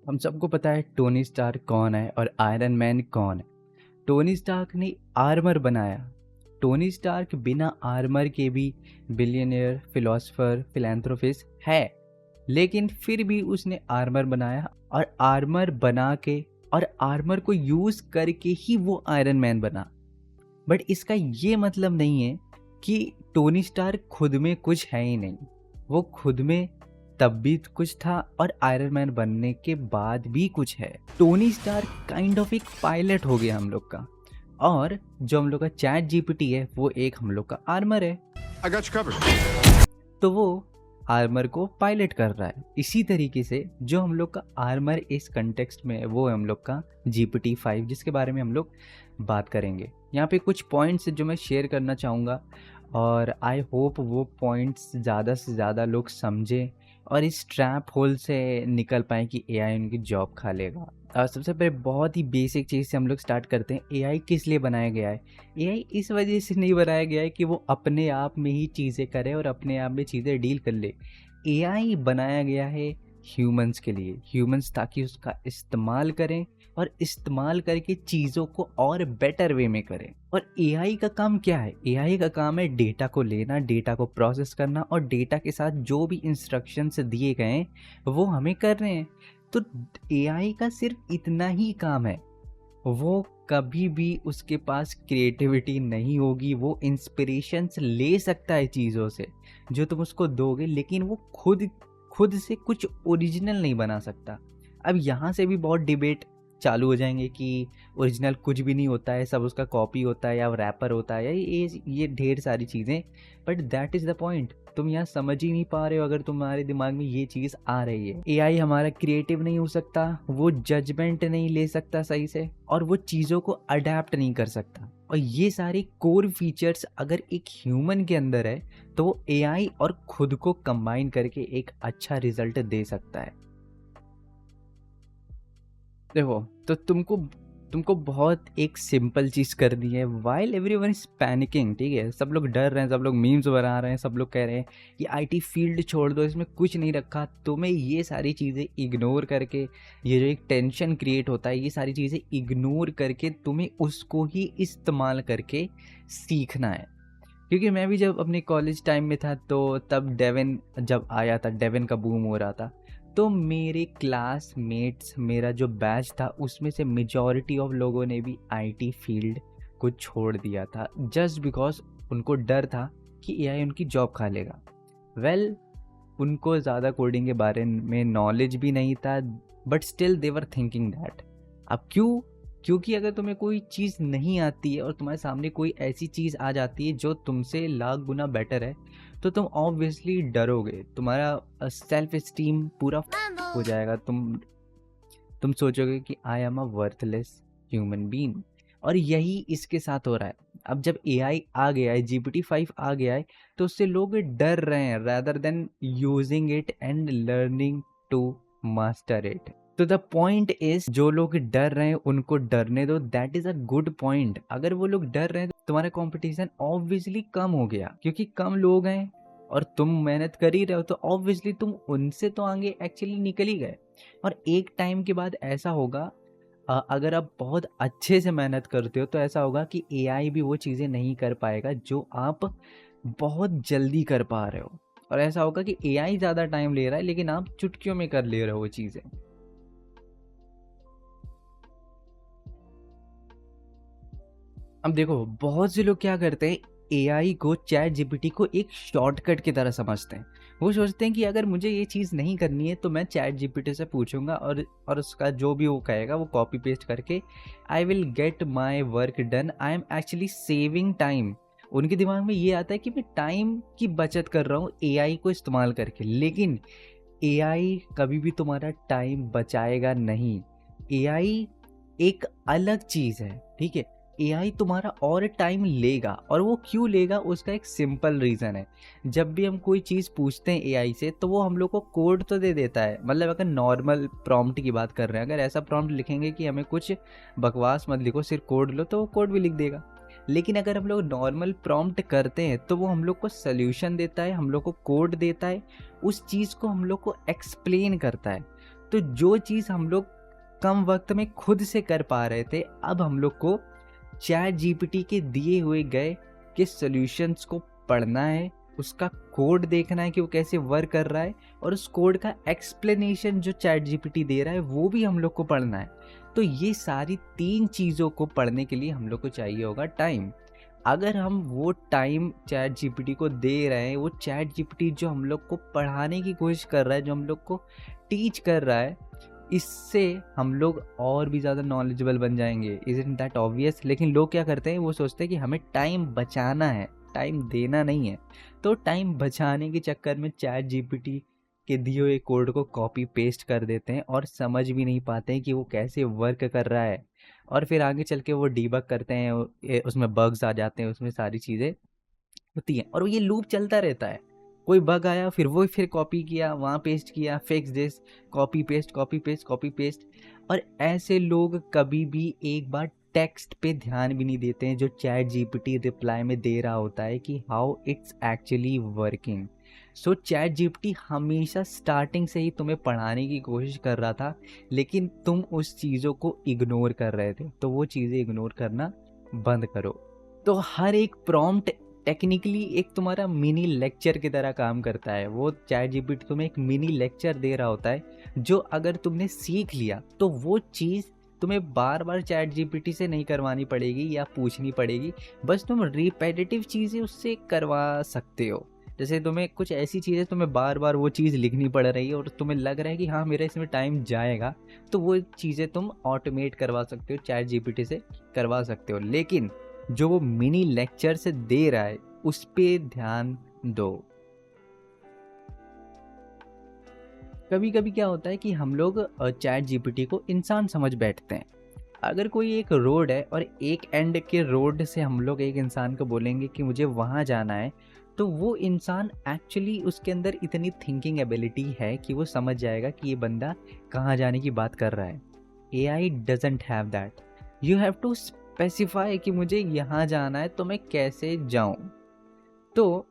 हम सबको पता है टोनी स्टार्क कौन है और आयरन मैन कौन है। टोनी स्टार्क ने आर्मर बनाया। टोनी स्टार्क बिना आर्मर के भी बिलियनियर, फिलोसोफर, फिलैंथ्रोपिस्ट है, लेकिन फिर भी उसने आर्मर बनाया और आर्मर बना के और आर्मर को यूज करके ही वो आयरन मैन बना। बट इसका ये मतलब नहीं है कि टोनी स्टार्क खुद में कुछ है ही नहीं। वो खुद में तब भी कुछ था और आयरन मैन बनने के बाद भी कुछ है। टोनी स्टार्क काइंड ऑफ एक पायलट हो गया हम लोग का, और जो हम लोग का चैट जीपीटी है वो एक हम लोग का आर्मर है। I got you covered. तो वो आर्मर को पायलट कर रहा है। इसी तरीके से जो हम लोग का आर्मर इस कंटेक्स्ट में है वो है हम लोग का GPT-5, जिसके बारे में हम लोग बात करेंगे। यहाँ पे कुछ पॉइंट्स जो मैं शेयर करना चाहूँगा और आई होप वो पॉइंट्स ज़्यादा से ज़्यादा लोग समझें और इस ट्रैप होल से निकल पाए कि एआई उनकी जॉब खा लेगा। सबसे पहले बहुत ही बेसिक चीज़ से हम लोग स्टार्ट करते हैं। एआई किस लिए बनाया गया है? एआई इस वजह से नहीं बनाया गया है कि वो अपने आप में ही चीज़ें करे और अपने आप में चीज़ें डील कर ले। एआई बनाया गया है ह्यूमंस के लिए, ह्यूमंस ताकि उसका इस्तेमाल करें और इस्तेमाल करके चीज़ों को और बेटर वे में करें। और एआई का काम क्या है? एआई का काम है डेटा को लेना, डेटा को प्रोसेस करना और डेटा के साथ जो भी इंस्ट्रक्शंस दिए गए हैं वो हमें कर रहे हैं। तो एआई का सिर्फ इतना ही काम है। वो कभी भी उसके पास क्रिएटिविटी नहीं होगी। वो इंस्पिरेशंस ले सकता है चीज़ों से जो तुम उसको दोगे, लेकिन वो खुद से कुछ ओरिजिनल नहीं बना सकता। अब यहाँ से भी बहुत डिबेट चालू हो जाएंगे कि ओरिजिनल कुछ भी नहीं होता है, सब उसका कॉपी होता है या रैपर होता है या ये ढेर सारी चीज़ें। But that is the point. तुम यहाँ समझ ही नहीं पा रहे हो अगर तुम्हारे दिमाग में ये चीज़ आ रही है। एआई हमारा क्रिएटिव नहीं हो सकता, वो जजमेंट नहीं ले सकता सही से, और वो चीज़ों को अडेप्ट नहीं कर सकता। और ये सारे कोर फीचर्स अगर एक ह्यूमन के अंदर है तो वो एआई और खुद को कंबाइन करके एक अच्छा रिजल्ट दे सकता है। देखो, तो तुमको बहुत एक सिंपल चीज़ कर दी है। वाइल एवरीवन इज पैनिकिंग, ठीक है, सब लोग डर रहे हैं, सब लोग मीम्स बना रहे हैं, सब लोग कह रहे हैं कि आईटी फील्ड छोड़ दो, इसमें कुछ नहीं रखा। तुम्हें ये सारी चीज़ें इग्नोर करके, ये जो एक टेंशन क्रिएट होता है, ये सारी चीज़ें इग्नोर करके तुम्हें उसको ही इस्तेमाल करके सीखना है। क्योंकि मैं भी जब अपने कॉलेज टाइम में था तो तब डेवन जब आया था, डेवन का बूम हो रहा था, तो मेरे क्लासमेट्स, मेरा जो बैच था उसमें से मेजॉरिटी ऑफ लोगों ने भी आईटी फील्ड को छोड़ दिया था जस्ट बिकॉज उनको डर था कि एआई उनकी जॉब खा लेगा। वेल, उनको ज़्यादा कोडिंग के बारे में नॉलेज भी नहीं था, but still they were thinking that. अब क्यों? क्योंकि अगर तुम्हें कोई चीज़ नहीं आती है और तुम्हारे सामने कोई ऐसी चीज़ आ जाती है जो तुमसे लाख गुना बेटर है, तो तुम ऑब्वियसली डरोगे। तुम्हारा सेल्फ स्टीम पूरा हो जाएगा। तुम सोचोगे कि I am a worthless human being. और यही इसके साथ हो रहा है। अब जब एआई आ गया है, GPT-5 आ गया है, तो उससे लोग डर रहे हैं rather than using it and learning to master it। तो द पॉइंट इज, जो लोग डर रहे हैं उनको डरने दो, that is a good point. अगर वो लोग डर रहे हैं तो तुम्हारा कंपटीशन ऑब्वियसली कम हो गया, क्योंकि कम लोग हैं और तुम मेहनत कर ही रहे हो, तो ऑब्वियसली तुम उनसे तो आगे एक्चुअली निकल ही गए। और एक टाइम के बाद ऐसा होगा, अगर आप बहुत अच्छे से मेहनत करते हो तो ऐसा होगा कि एआई भी वो चीज़ें नहीं कर पाएगा जो आप बहुत जल्दी कर पा रहे हो। और ऐसा होगा कि एआई ज़्यादा टाइम ले रहा है लेकिन आप चुटकियों में कर ले रहे हो वो चीज़ें। अब देखो, बहुत से लोग क्या करते हैं, एआई को, चैट जीपीटी को एक शॉर्टकट की तरह समझते हैं। वो सोचते हैं कि अगर मुझे ये चीज़ नहीं करनी है तो मैं चैट जीपीटी से पूछूंगा और उसका जो भी वो कहेगा वो कॉपी पेस्ट करके I will get my work done, I am actually saving time. उनके दिमाग में ये आता है कि मैं टाइम की बचत कर रहा हूँ एआई को इस्तेमाल करके, लेकिन एआई कभी भी तुम्हारा टाइम बचाएगा नहीं। एआई एक अलग चीज़ है, ठीक है। एआई तुम्हारा और टाइम लेगा, और वो क्यों लेगा उसका एक सिंपल रीज़न है। जब भी हम कोई चीज़ पूछते हैं एआई से तो वो हम लोग को कोड तो दे देता है। मतलब अगर नॉर्मल प्रॉम्प्ट की बात कर रहे हैं, अगर ऐसा प्रॉम्प्ट लिखेंगे कि हमें कुछ बकवास मत लिखो, सिर्फ कोड लो, तो वो कोड भी लिख देगा। लेकिन अगर हम लोग नॉर्मल प्रॉम्प्ट करते हैं तो वो हम लोग को सोल्यूशन देता है, हम लोग को कोड देता है, उस चीज़ को हम लोग को एक्सप्लेन करता है। तो जो चीज़ हम लोग कम वक्त में खुद से कर पा रहे थे, अब हम लोग को चैट जीपीटी के दिए हुए गए के सॉल्यूशंस को पढ़ना है, उसका कोड देखना है कि वो कैसे वर्क कर रहा है, और उस कोड का एक्सप्लेनेशन जो चैट जीपीटी दे रहा है वो भी हम लोग को पढ़ना है। तो ये सारी 3 चीज़ों को पढ़ने के लिए हम लोग को चाहिए होगा टाइम। अगर हम वो टाइम चैट जीपीटी को दे रहे हैं, वो चैट जीपीटी जो हम लोग को पढ़ाने की कोशिश कर रहा है, जो हम लोग को टीच कर रहा है, इससे हम लोग और भी ज़्यादा नॉलेजेबल बन जाएंगे। Isn't that obvious? लेकिन लोग क्या करते हैं, वो सोचते हैं कि हमें टाइम बचाना है, टाइम देना नहीं है। तो टाइम बचाने के चक्कर में चैट जीपीटी के दिए हुए कोड को कॉपी पेस्ट कर देते हैं और समझ भी नहीं पाते हैं कि वो कैसे वर्क कर रहा है। और फिर आगे चल के वो डीबग करते हैं, उसमें बग्स आ जाते हैं, उसमें सारी चीज़ें होती हैं, और ये लूप चलता रहता है। कोई बग आया, फिर वो फिर कॉपी किया, वहाँ पेस्ट किया, fix this, copy paste copy paste copy paste. और ऐसे लोग कभी भी एक बार टेक्स्ट पे ध्यान भी नहीं देते हैं जो चैट जीपीटी रिप्लाई में दे रहा होता है कि how it's actually working. So chat GPT हमेशा स्टार्टिंग से ही तुम्हें पढ़ाने की कोशिश कर रहा था, लेकिन तुम उस चीज़ों को इग्नोर कर रहे थे। तो वो चीज़ें इग्नोर करना बंद करो। तो हर एक प्रॉम्प्ट टेक्निकली एक तुम्हारा मिनी लेक्चर की तरह काम करता है। वो चैट जीपीटी तुम्हें एक मिनी लेक्चर दे रहा होता है, जो अगर तुमने सीख लिया तो वो चीज़ तुम्हें बार बार चैट जीपीटी से नहीं करवानी पड़ेगी या पूछनी पड़ेगी। बस तुम रिपेटिटिव चीज़ें उससे करवा सकते हो। जैसे तुम्हें कुछ ऐसी चीज़ें तुम्हें बार बार वो चीज़ लिखनी पड़ रही है और तुम्हें लग रहा है कि हाँ मेरा इसमें टाइम जाएगा, तो वो चीज़ें तुम ऑटोमेट करवा सकते हो, चैट जीपीटी से करवा सकते हो। लेकिन जो वो मिनी लेक्चर से दे रहा है उस पे ध्यान दो। कभी कभी क्या होता है कि हम लोग चैट जीपीटी को इंसान समझ बैठते हैं। अगर कोई एक रोड है और एक एंड के रोड से हम लोग एक इंसान को बोलेंगे कि मुझे वहाँ जाना है, तो वो इंसान एक्चुअली उसके अंदर इतनी थिंकिंग एबिलिटी है कि वो समझ जाएगा कि ये बंदा कहाँ जाने की बात कर रहा है। AI doesn't have that. You have to specify कि मुझे यहाँ जाना है, तो मैं कैसे जाऊँ। तो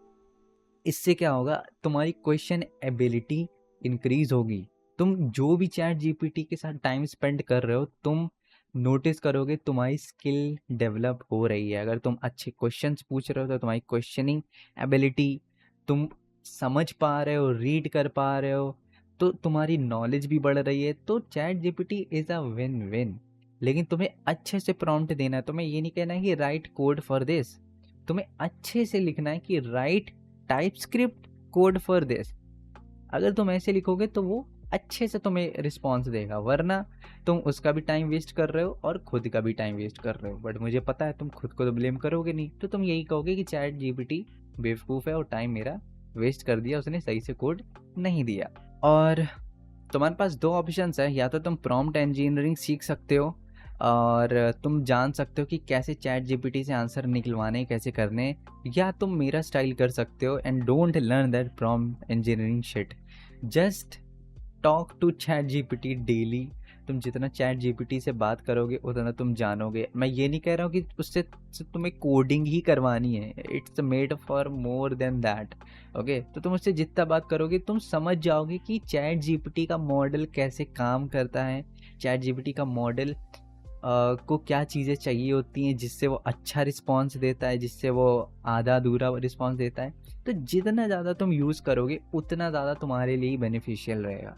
इससे क्या होगा, तुम्हारी क्वेश्चन एबिलिटी इंक्रीज होगी। तुम जो भी चैट जीपीटी के साथ टाइम स्पेंड कर रहे हो, तुम नोटिस करोगे तुम्हारी स्किल डेवलप हो रही है। अगर तुम अच्छे क्वेश्चंस पूछ रहे हो तो तुम्हारी क्वेश्चनिंग एबिलिटी, तुम समझ पा रहे हो, रीड कर पा रहे हो, तो तुम्हारी नॉलेज भी बढ़ रही है। तो chat GPT is a win win. लेकिन तुम्हें अच्छे से प्रॉम्प्ट देना है। तुम्हें ये नहीं कहना है कि राइट कोड फॉर दिस, तुम्हें अच्छे से लिखना है कि right TypeScript code for this. अगर तुम ऐसे लिखोगे तो वो अच्छे से तुम्हें रिस्पॉन्स देगा, वरना तुम उसका भी टाइम वेस्ट कर रहे हो और खुद का भी टाइम वेस्ट कर रहे हो। बट मुझे पता है तुम खुद को तो ब्लेम करोगे नहीं, तो तुम यही कहोगे कि चैट जीपीटी बेवकूफ़ है और टाइम मेरा वेस्ट कर दिया, उसने सही से कोड नहीं दिया। और तुम्हारे पास 2 ऑप्शंस है, या तो तुम प्रॉम्प्ट इंजीनियरिंग सीख सकते हो और तुम जान सकते हो कि कैसे चैट जीपीटी से आंसर निकलवाने कैसे करने, या तुम मेरा स्टाइल कर सकते हो and don't learn that prompt engineering shit. Just talk to chat GPT daily. तुम जितना चैट जीपीटी से बात करोगे उतना तुम जानोगे। मैं ये नहीं कह रहा हूँ कि उससे तुम्हें कोडिंग ही करवानी है, it's made for more than that. Okay, तो तुम उससे जितना बात करोगे तुम समझ जाओगे कि चैट जीपीटी का मॉडल कैसे काम करता है, चैट जीपीटी का मॉडल को क्या चीज़ें चाहिए होती हैं जिससे वो अच्छा रिस्पॉन्स देता है, जिससे वो आधा अधूरा रिस्पॉन्स देता है। तो जितना ज़्यादा तुम यूज़ करोगे उतना ज़्यादा तुम्हारे लिए बेनिफिशियल रहेगा।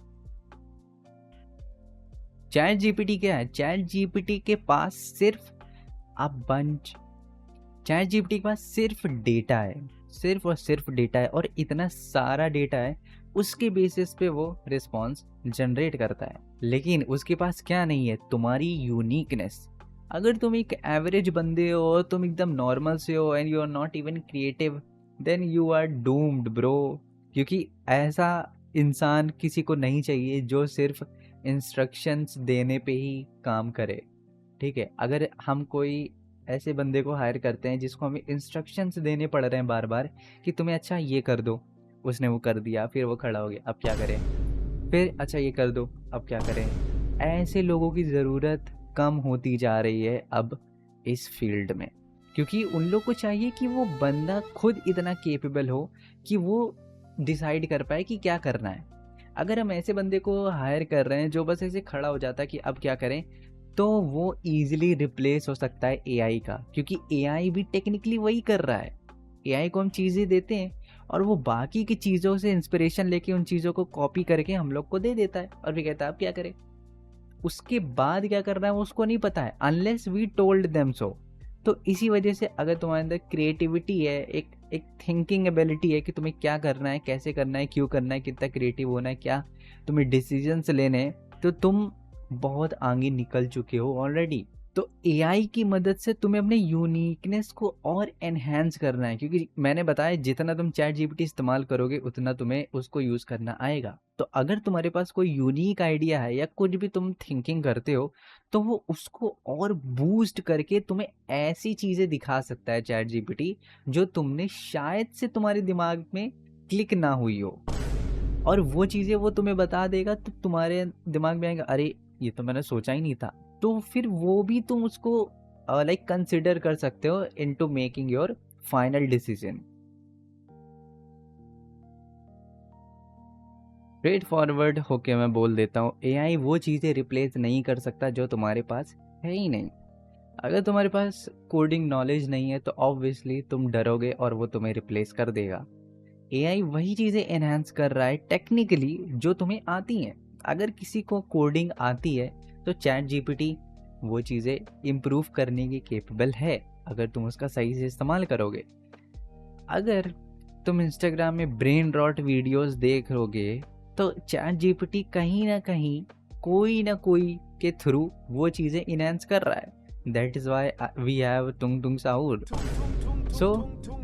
चैट जीपीटी क्या है? चैट जीपीटी के पास सिर्फ अ बंच चैट जीपीटी के पास सिर्फ डेटा है, सिर्फ और सिर्फ डेटा है, और इतना सारा डेटा है उसके बेसिस पे वो रिस्पॉन्स जनरेट करता है। लेकिन उसके पास क्या नहीं है? तुम्हारी यूनिकनेस। अगर तुम एक एवरेज बंदे हो, तुम एकदम नॉर्मल से हो and you are not even creative, then you are doomed bro. क्योंकि ऐसा इंसान किसी को नहीं चाहिए जो सिर्फ इंस्ट्रक्शंस देने पे ही काम करे। ठीक है, अगर हम कोई ऐसे बंदे को हायर करते हैं जिसको हमें इंस्ट्रक्शंस देने पड़ रहे हैं बार बार कि तुम्हें अच्छा ये कर दो, उसने वो कर दिया, फिर वो खड़ा हो गया, अब क्या करें, फिर अच्छा ये कर दो, अब क्या करें। ऐसे लोगों की ज़रूरत कम होती जा रही है अब इस फील्ड में, क्योंकि उन लोग को चाहिए कि वो बंदा खुद इतना केपेबल हो कि वो डिसाइड कर पाए कि क्या करना है। अगर हम ऐसे बंदे को हायर कर रहे हैं जो बस ऐसे खड़ा हो जाता है कि अब क्या करें, तो वो ईजिली रिप्लेस हो सकता है एआई का, क्योंकि एआई भी टेक्निकली वही कर रहा है। एआई को हम चीज़ें देते हैं और वो बाकी की चीज़ों से इंस्पिरेशन लेके उन चीज़ों को कॉपी करके हम लोग को दे देता है और फिर कहता है अब क्या करें। उसके बाद क्या करना है वो उसको नहीं पता है, unless we told them so. तो इसी वजह से अगर तुम्हारे अंदर क्रिएटिविटी है, एक एक थिंकिंग एबिलिटी है कि तुम्हें क्या करना है, कैसे करना है, क्यों करना है, कितना क्रिएटिव होना है, क्या तुम्हें डिसीजंस लेने हैं, तो तुम बहुत आगे निकल चुके हो ऑलरेडी। तो एआई की मदद से तुम्हें अपने यूनिकनेस को और एनहेंस करना है, क्योंकि मैंने बताया जितना तुम चैट जीपीटी इस्तेमाल करोगे उतना तुम्हें उसको यूज़ करना आएगा। तो अगर तुम्हारे पास कोई यूनिक आइडिया है या कुछ भी तुम थिंकिंग करते हो, तो वो उसको और बूस्ट करके तुम्हें ऐसी चीज़ें दिखा सकता है चैट जीपीटी जो तुमने शायद से तुम्हारे दिमाग में क्लिक ना हुई हो, और वो चीज़ें वो तुम्हें बता देगा तो तुम्हारे दिमाग में आएगा अरे ये तो मैंने सोचा ही नहीं था। तो फिर वो भी तुम उसको लाइक कंसिडर कर सकते हो into making your final decision. Straight forward होके मैं बोल देता हूँ, एआई वो चीज़ें रिप्लेस नहीं कर सकता जो तुम्हारे पास है ही नहीं। अगर तुम्हारे पास कोडिंग नॉलेज नहीं है तो ऑब्वियसली तुम डरोगे और वो तुम्हें रिप्लेस कर देगा। एआई वही चीज़ें एनहांस कर रहा है टेक्निकली जो तुम्हें आती हैं। अगर किसी को कोडिंग आती है तो चैट जीपीटी वो चीज़ें इम्प्रूव करने की केपेबल है, अगर तुम उसका सही से इस्तेमाल करोगे। अगर तुम इंस्टाग्राम में ब्रेन रॉट वीडियोस देख लोगे तो चैट जीपीटी कहीं ना कोई के थ्रू वो चीज़ें इनहेंस कर रहा है। That is why we have Tung Tung Sahur. So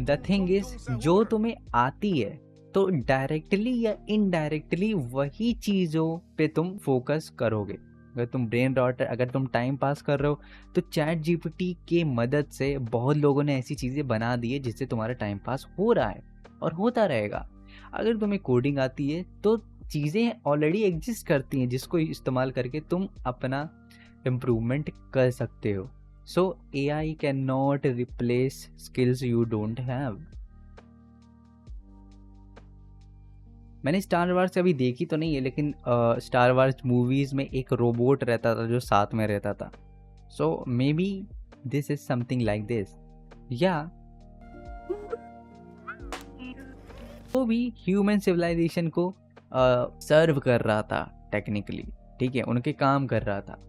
the thing is, जो तुम्हें आती है तो डायरेक्टली या इनडायरेक्टली वही चीज़ों पे तुम फोकस करोगे। अगर तुम ब्रेन रॉट, अगर तुम टाइम पास कर रहे हो, तो चैट जीपीटी के मदद से बहुत लोगों ने ऐसी चीज़ें बना दी है जिससे तुम्हारा टाइम पास हो रहा है और होता रहेगा। अगर तुम्हें कोडिंग आती है तो चीज़ें ऑलरेडी एग्जिस्ट करती हैं जिसको इस्तेमाल करके तुम अपना इम्प्रूवमेंट कर सकते हो। So AI cannot replace skills you don't have. मैंने स्टार वार्स अभी देखी तो नहीं है, लेकिन स्टार वार्स मूवीज में एक रोबोट रहता था जो साथ में रहता था। So maybe this is something like this, या वो भी ह्यूमन सिविलाइजेशन को सर्व कर रहा था टेक्निकली, ठीक है, उनके काम कर रहा था।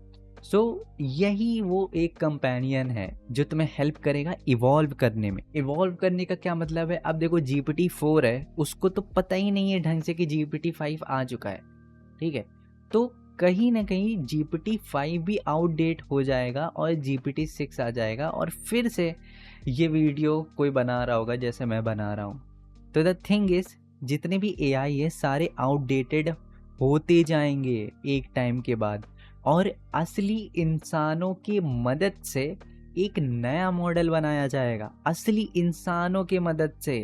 सो यही वो एक कंपेनियन है जो तुम्हें हेल्प करेगा इवॉल्व करने में। इवॉल्व करने का क्या मतलब है, अब देखो GPT 4 है, उसको तो पता ही नहीं है ढंग से कि GPT 5 आ चुका है, ठीक है। तो कहीं ना कहीं GPT 5 भी आउटडेट हो जाएगा और GPT 6 आ जाएगा, और फिर से ये वीडियो कोई बना रहा होगा जैसे मैं बना रहा हूँ। तो द थिंग इज, जितने भी AI है सारे आउटडेटेड होते जाएंगे एक टाइम के बाद, और असली इंसानों की मदद से एक नया मॉडल बनाया जाएगा, असली इंसानों की मदद से,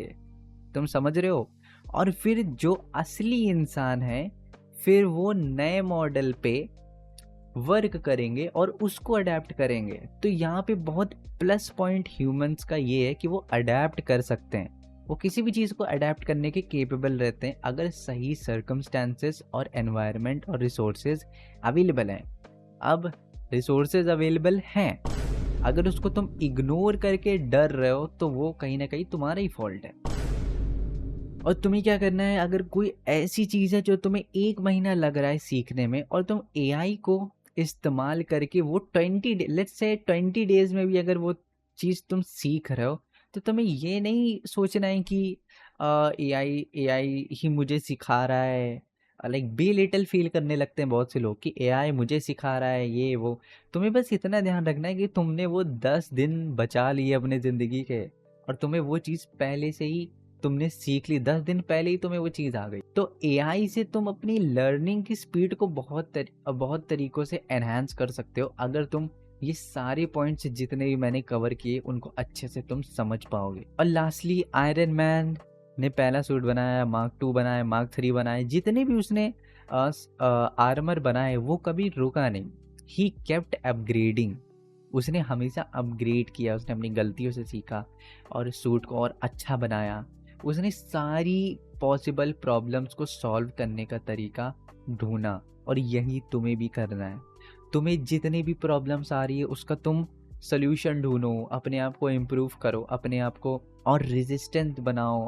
तुम समझ रहे हो। और फिर जो असली इंसान है फिर वो नए मॉडल पे वर्क करेंगे और उसको अडेप्ट करेंगे। तो यहाँ पे बहुत प्लस पॉइंट ह्यूमंस का ये है कि वो अडेप्ट कर सकते हैं, वो किसी भी चीज़ को अडेप्ट करने के केपेबल रहते हैं अगर सही सर्कमस्टेंसेस और एनवायरनमेंट और रिसोर्सेज अवेलेबल हैं। अब रिसोर्सेज अवेलेबल हैं, अगर उसको तुम इग्नोर करके डर रहे हो तो वो कहीं ना कहीं तुम्हारा ही फॉल्ट है। और तुम्हें क्या करना है, अगर कोई ऐसी चीज़ है जो तुम्हें 1 महीना लग रहा है सीखने में और तुम AI को इस्तेमाल करके वो 20 डेज में भी अगर वो चीज़ तुम सीख रहे हो, तो तुम्हें ये नहीं सोचना है कि AI ही मुझे सिखा रहा है। लाइक बी लिटिल फील करने लगते हैं बहुत से लोग कि AI मुझे सिखा रहा है ये वो। तुम्हें बस इतना ध्यान रखना है कि तुमने वो 10 दिन बचा लिए अपने ज़िंदगी के, और तुम्हें वो चीज़ पहले से ही तुमने सीख ली, 10 दिन पहले ही तुम्हें वो चीज़ आ गई। तो AI से तुम अपनी लर्निंग की स्पीड को बहुत तरीकों से एनहांस कर सकते हो अगर तुम ये सारे पॉइंट्स जितने भी मैंने कवर किए उनको अच्छे से तुम समझ पाओगे। और लास्टली, आयरन मैन ने पहला सूट बनाया, मार्क 2 बनाया, मार्क 3 बनाए, जितने भी उसने आर्मर बनाए वो कभी रुका नहीं। ही केप्ट अपग्रेडिंग, उसने हमेशा अपग्रेड किया, उसने अपनी गलतियों से सीखा और सूट को और अच्छा बनाया। उसने सारी पॉसिबल प्रॉब्लम्स को सॉल्व करने का तरीका ढूंढा, और यही तुम्हें भी करना है। तुम्हें जितनी भी प्रॉब्लम्स आ रही है उसका तुम सोल्यूशन ढूंढो, अपने आप को इम्प्रूव करो, अपने आप को और रेजिस्टेंट बनाओ,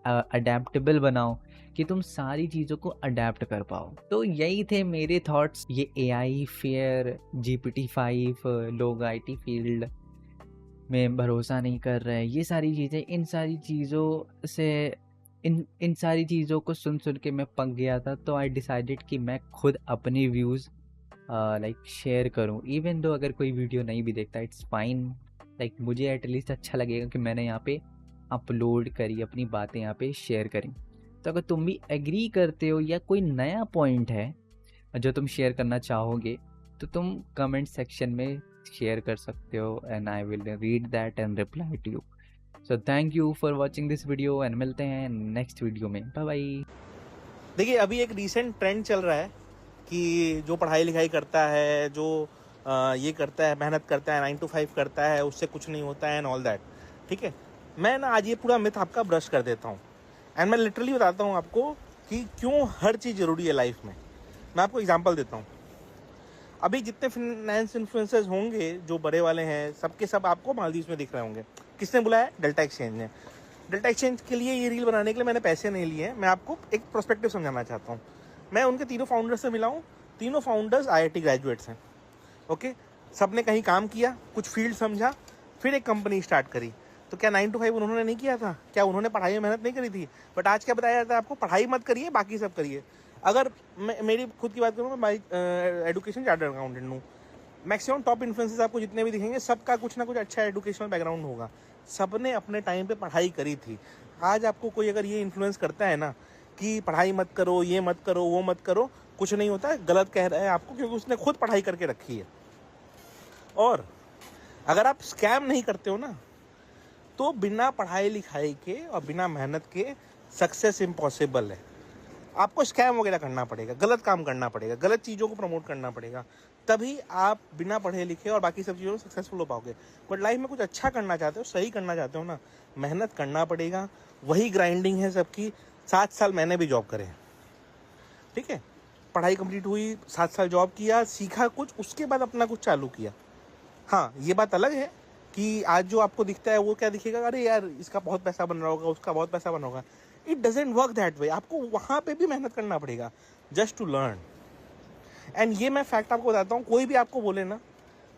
अडेप्टेबल बनाओ कि तुम सारी चीज़ों को अडेप्ट कर पाओ। तो यही थे मेरे थॉट्स। ये AI फेयर, GPT-5, लोग IT फील्ड में भरोसा नहीं कर रहे हैं, ये सारी चीज़ें, इन सारी चीज़ों से इन सारी चीज़ों को सुन के मैं पक गया था। तो आई डिसाइडेड कि मैं खुद अपने व्यूज़ लाइक शेयर करूं, इवन दो अगर कोई वीडियो नहीं भी देखता, इट्स फाइन। लाइक मुझे एटलीस्ट अच्छा लगेगा कि मैंने यहाँ पे अपलोड करी, अपनी बातें यहाँ पे शेयर करी। तो अगर तुम भी एग्री करते हो या कोई नया पॉइंट है जो तुम शेयर करना चाहोगे, तो तुम कमेंट सेक्शन में शेयर कर सकते हो, and I will read that and reply to you. So thank you for watching this video, and मिलते हैं नेक्स्ट वीडियो में। Bye bye. देखिए, अभी एक रीसेंट ट्रेंड चल रहा है कि जो पढ़ाई लिखाई करता है, जो ये करता है, मेहनत करता है, 9 to 5 करता है, उससे कुछ नहीं होता है एंड ऑल दैट। ठीक है, मैं ना आज ये पूरा मिथ आपका ब्रश कर देता हूँ, एंड मैं लिटरली बताता हूँ आपको कि क्यों हर चीज़ ज़रूरी है लाइफ में। मैं आपको एग्जांपल देता हूँ। अभी जितने फाइनेंस इन्फ्लुएंसर्स होंगे जो बड़े वाले हैं, सबके सब आपको मालदीव्स में दिख रहे होंगे। किसने बुलाया? डेल्टा एक्सचेंज ने। डेल्टा एक्सचेंज के लिए ये रील बनाने के लिए मैंने पैसे नहीं लिए हैं। मैं आपको एक प्रोस्पेक्टिव समझाना चाहता हूँ। मैं उनके तीनों फाउंडर्स से मिला हूँ। तीनों फाउंडर्स IIT ग्रेजुएट्स हैं। ओके, सब ने कहीं काम किया, कुछ फील्ड समझा, फिर एक कंपनी स्टार्ट करी। तो क्या 9 to 5 उन्होंने नहीं किया था? क्या उन्होंने पढ़ाई में मेहनत नहीं करी थी? बट आज क्या बताया जाता है आपको? पढ़ाई मत करिए, बाकी सब करिए। अगर मेरी खुद की बात करूँ, मैं एडुकेशन चार्टर्ड अकाउंटेंट हूँ। मैक्सिमम टॉप इन्फ्लुएंसर्स आपको जितने भी दिखेंगे, सबका कुछ ना कुछ अच्छा एजुकेशनल बैकग्राउंड होगा। सबने अपने टाइम पे पढ़ाई करी थी। आज आपको कोई अगर ये इन्फ्लुएंस करता है ना कि पढ़ाई मत करो, ये मत करो, वो मत करो, कुछ नहीं होता है, गलत कह रहा है आपको, क्योंकि उसने खुद पढ़ाई करके रखी है। और अगर आप स्कैम नहीं करते हो ना, तो बिना पढ़ाई लिखाई के और बिना मेहनत के सक्सेस इम्पॉसिबल है। आपको स्कैम वगैरह करना पड़ेगा, गलत काम करना पड़ेगा, गलत चीज़ों को प्रमोट करना पड़ेगा, तभी आप बिना पढ़े लिखे और बाकी सब चीज़ों में सक्सेसफुल हो पाओगे। बट लाइफ में कुछ अच्छा करना चाहते हो, सही करना चाहते हो ना, मेहनत करना पड़ेगा। वही ग्राइंडिंग है सबकी। 7 साल मैंने भी जॉब करे, ठीक है। पढ़ाई कंप्लीट हुई, 7 साल जॉब किया, सीखा कुछ, उसके बाद अपना कुछ चालू किया। हाँ, ये बात अलग है कि आज जो आपको दिखता है वो क्या दिखेगा, अरे यार इसका बहुत पैसा बन रहा होगा, उसका बहुत पैसा बन होगा। It doesn't work that way. आपको वहाँ पे भी मेहनत करना पड़ेगा जस्ट टू लर्न। एंड ये मैं फैक्ट आपको बताता हूँ, कोई भी आपको बोले ना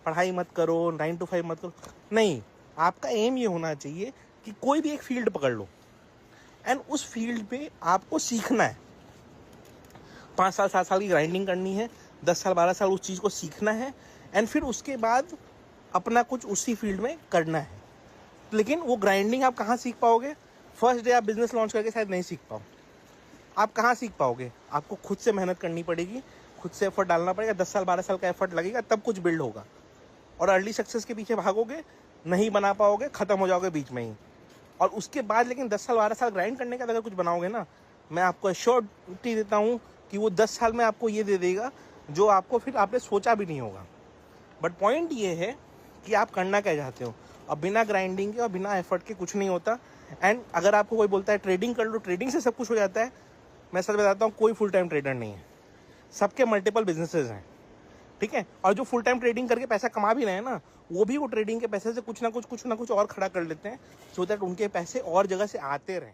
पढ़ाई मत करो, 9 to 5 मत करो, नहीं, आपका एम ये होना चाहिए कि कोई भी एक फील्ड पकड़ लो एंड उस फील्ड पे आपको सीखना है। 5 साल 7 साल की ग्राइंडिंग करनी है, 10 साल 12 साल उस चीज़ को सीखना है, एंड फिर उसके बाद अपना कुछ उसी फील्ड में करना है। लेकिन वो ग्राइंडिंग आप कहाँ सीख पाओगे? फर्स्ट डे आप बिजनेस लॉन्च करके शायद नहीं सीख पाओ। आप कहाँ सीख पाओगे? आपको खुद से मेहनत करनी पड़ेगी, खुद से एफर्ट डालना पड़ेगा। 10 साल 12 साल का एफर्ट लगेगा, तब कुछ बिल्ड होगा। और अर्ली सक्सेस के पीछे भागोगे, नहीं बना पाओगे, खत्म हो जाओगे बीच में ही। और उसके बाद लेकिन 10 साल 12 साल ग्राइंड करने के बाद अगर कुछ बनाओगे ना, मैं आपको एश्योरिटी देता हूँ कि वो 10 साल में आपको ये दे देगा जो आपको फिर आपने सोचा भी नहीं होगा। बट पॉइंट ये है कि आप करना क्या चाहते हो। अब बिना ग्राइंडिंग के और बिना एफर्ट के कुछ नहीं होता। एंड अगर आपको कोई बोलता है ट्रेडिंग कर लो, ट्रेडिंग से सब कुछ हो जाता है, मैं सच बताता हूँ, कोई फुल टाइम ट्रेडर नहीं है। सबके मल्टीपल बिजनेसेस हैं, ठीक है। और जो फुल टाइम ट्रेडिंग करके पैसा कमा भी रहे हैं ना, वो भी वो ट्रेडिंग के पैसे से कुछ ना कुछ और खड़ा कर लेते हैं, सो दैट उनके पैसे और जगह से आते रहें।